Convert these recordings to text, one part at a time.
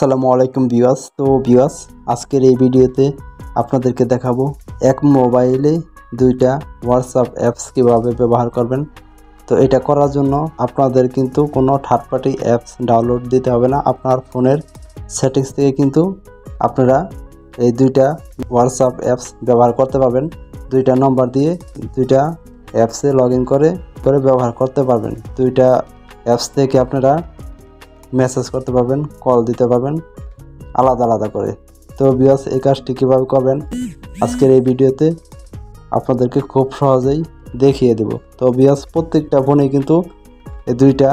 আসসালামু আলাইকুম ভিউয়ার্স। তো ভিউয়ার্স, আজকের এই ভিডিওতে আপনাদেরকে দেখাবো এক মোবাইলে দুইটা হোয়াটসঅ্যাপ অ্যাপস কিভাবে ব্যবহার করবেন। তো এটা করার জন্য আপনাদের কিন্তু কোনো থার্ড পার্টি অ্যাপস ডাউনলোড দিতে হবে না। আপনার ফোনের সেটিংস থেকে কিন্তু আপনারা এই দুইটা হোয়াটসঅ্যাপ অ্যাপস ব্যবহার করতে পারবেন। দুইটা নম্বর দিয়ে দুইটা অ্যাপসে লগ ইন করে ব্যবহার করতে পারবেন। দুইটা অ্যাপস থেকে আপনারা মেসেজ করতে পারবেন, কল দিতে পারবেন আলাদা আলাদা করে। তো ভিউয়ার্স, এই কাজটি কীভাবে করবেন আজকের এই ভিডিওতে আপনাদেরকে খুব সহজেই দেখিয়ে দেব। তো ভিউয়ার্স, প্রত্যেকটা ফোনে কিন্তু এই দুইটা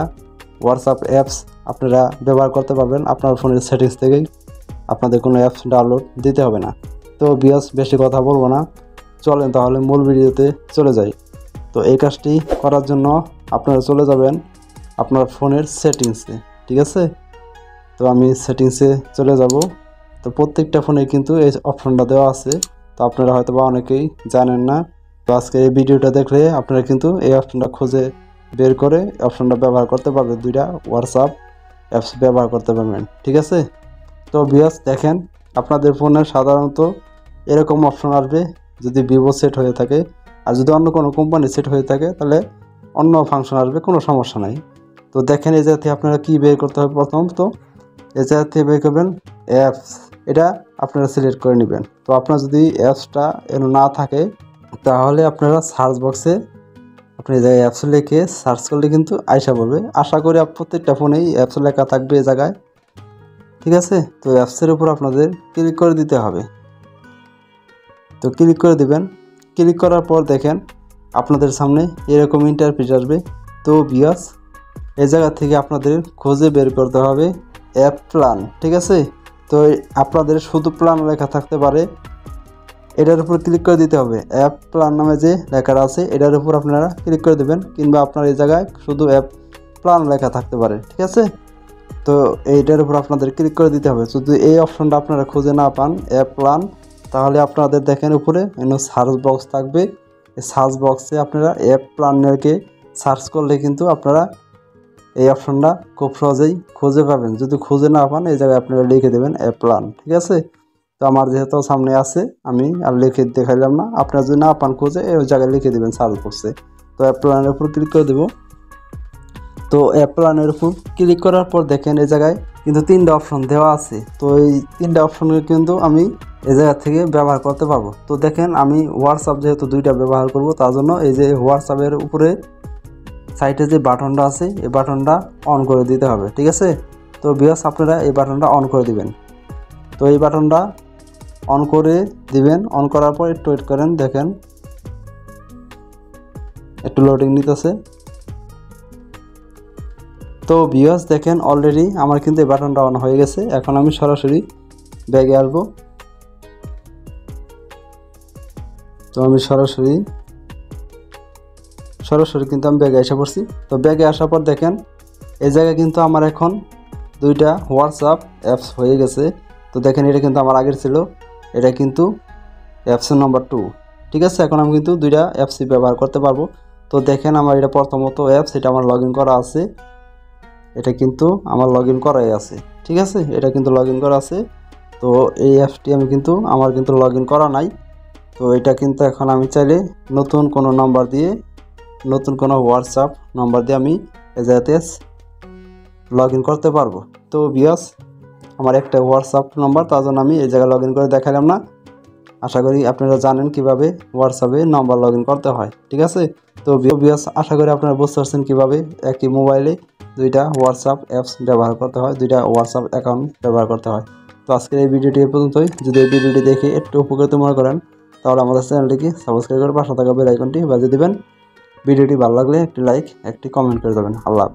হোয়াটসঅ্যাপ অ্যাপস আপনারা ব্যবহার করতে পারবেন। আপনার ফোনের সেটিংস থেকেই আপনাদের কোনো অ্যাপস ডাউনলোড দিতে হবে না। তো ভিউয়ার্স, বেশি কথা বলবো না, চলেন তাহলে মূল ভিডিওতে চলে যাই। তো এই কাজটি করার জন্য আপনারা চলে যাবেন আপনার ফোনের সেটিংসে, ঠিক আছে? তো আমি সেটিংসে চলে যাব। তো প্রত্যেকটা ফোনে কিন্তু এই অপশনটা দেওয়া আছে, তো আপনারা হয়তো বা অনেকেই জানেন না। তো আজকে এই ভিডিওটা দেখলে আপনারা কিন্তু এই অপশনটা খুঁজে বের করে অপশনটা ব্যবহার করতে পারবেন, দুইটা হোয়াটসঅ্যাপ অ্যাপস ব্যবহার করতে পারবেন, ঠিক আছে? তো ভিউয়ার্স, দেখেন আপনাদের ফোনে সাধারণত এরকম অপশন আসবে যদি ভিভো সেট হয়ে থাকে। আর যদি অন্য কোনো কোম্পানি সেট হয়ে থাকে তাহলে অন্য ফাংশন আসবে, কোনো সমস্যা নাই। তো দেখেন এই জায়গা থেকে আপনারা কী বের করতে হবে। প্রথম তো এই জায়গা থেকে বের করবেন অ্যাপস, এটা আপনারা সিলেক্ট করে নেবেন। তো আপনার যদি অ্যাপসটা এর না থাকে তাহলে আপনারা সার্চ বক্সে আপনি এই জায়গায় অ্যাপস লিখে সার্চ করলে কিন্তু আইসা পড়বে। আশা করি প্রত্যেকটা ফোনেই অ্যাপস লেখা থাকবে এই জায়গায়, ঠিক আছে? তো অ্যাপসের উপর আপনাদের ক্লিক করে দিতে হবে। তো ক্লিক করে দিবেন। ক্লিক করার পর দেখেন আপনাদের সামনে এরকম ইন্টারফেস আসবে। তো ভিউয়ার্স, এই জায়গা থেকে আপনাদের খুঁজে বের করতে হবে অ্যাপ প্ল্যান, ঠিক আছে? তো আপনাদের শুধু প্ল্যান লেখা থাকতে পারে, এটার উপর ক্লিক করে দিতে হবে। অ্যাপ প্ল্যান নামে যে লেখাটা আছে এটার উপর আপনারা ক্লিক করে দেবেন, কিংবা আপনার এই জায়গায় শুধু অ্যাপ প্ল্যান লেখা থাকতে পারে, ঠিক আছে? তো এইটার উপর আপনাদের ক্লিক করে দিতে হবে। যদি এই অপশনটা আপনারা খুঁজে না পান অ্যাপ প্ল্যান, তাহলে আপনাদের দেখেন উপরে সার্চ বক্স থাকবে। এই সার্চ বক্সে আপনারা অ্যাপ প্ল্যানকে সার্চ করলে কিন্তু আপনারা এই অপশনটা খুব সহজেই খুঁজে পাবেন। যদি খুঁজে না পান এই জায়গায় আপনারা লিখে দেবেন অ্যাপ প্ল্যান, ঠিক আছে? তো আমার যেহেতু সামনে আছে আমি আর লিখে দেখাইলাম না, আপনারা যদি না পান খুঁজে এই জায়গায় লিখে দেবেন সার্চ বক্সে। তো অ্যাপ প্ল্যানের উপর ক্লিক করে দেবো। তো অ্যাপ প্ল্যানের উপর ক্লিক করার পর দেখেন এই জায়গায় কিন্তু তিনটা অপশন দেওয়া আছে। তো এই তিনটা অপশনে কিন্তু আমি এই জায়গা থেকে ব্যবহার করতে পারবো। তো দেখেন আমি হোয়াটসঅ্যাপ যেহেতু দুইটা ব্যবহার করব, তার জন্য এই যে হোয়াটসঅ্যাপের উপরে সাইটে যে বাটনটা আছে এই বাটনটা অন করে দিতে হবে, ঠিক আছে? তো ভিউয়ার্স, আপনারা এই বাটনটা অন করে দিবেন। তো এই বাটনটা অন করে দিবেন। অন করার পর একটু ওয়েট করেন, দেখেন একটু লোডিং নিতেছে। তো ভিউয়ার্স, দেখেন অলরেডি আমার কিন্তু এই বাটনটা অন হয়ে গেছে। এখন আমি সরাসরি ব্যাগে আসবো। তো আমি সরাসরি কিন্তু আমি ব্যাগে এসে পড়ছি। তো ব্যাগে আসার পর দেখেন এই জায়গায় কিন্তু আমার এখন দুইটা হোয়াটসঅ্যাপ অ্যাপস হয়ে গেছে। তো দেখেন এটা কিন্তু আমার আগের ছিল, এটা কিন্তু অ্যাপস নাম্বার 2, ঠিক আছে? এখন আমি কিন্তু দুইটা অ্যাপসই ব্যবহার করতে পারবো। তো দেখেন আমার এটা প্রথমত অ্যাপস, এটা আমার লগ ইন করা আছে, এটা কিন্তু আমার লগ ইন করাই আছে, ঠিক আছে? এটা কিন্তু লগ ইন করা আছে। তো এই অ্যাপসটি আমি কিন্তু আমার কিন্তু লগ ইন করা নাই। তো এটা কিন্তু এখন আমি চাইলে নতুন কোনো নাম্বার দিয়ে, নতুন কোনো হোয়াটসঅ্যাপ নাম্বার দিয়ে আমি এই জায়গাতে লগ ইন করতে পারবো। তো ভিউয়ার্স, আমার একটা হোয়াটসঅ্যাপ নাম্বার, তার জন্য আমি এই জায়গায় লগ ইন করে দেখালাম না। আশা করি আপনারা জানেন কিভাবে হোয়াটসঅ্যাপে নাম্বার লগ ইন করতে হয়, ঠিক আছে? তো ভিউয়ার্স, আশা করি আপনারা বুঝতে পারছেন কীভাবে একই মোবাইলে দুইটা হোয়াটসঅ্যাপ অ্যাপস ব্যবহার করতে হয়, দুইটা হোয়াটসঅ্যাপ অ্যাকাউন্ট ব্যবহার করতে হয়। তো আজকের এই ভিডিওটি এ পর্যন্তই। যদি এই ভিডিওটি দেখে একটু উপকৃত মনে করেন তাহলে আমাদের চ্যানেলটিকে সাবস্ক্রাইব করে পাশে থাকা বেল আইকনটি বাজিয়ে দেবেন। ভিডিওটি ভালো লাগলে একটি লাইক, একটি কমেন্ট করে দেবেন। আল্লাহ।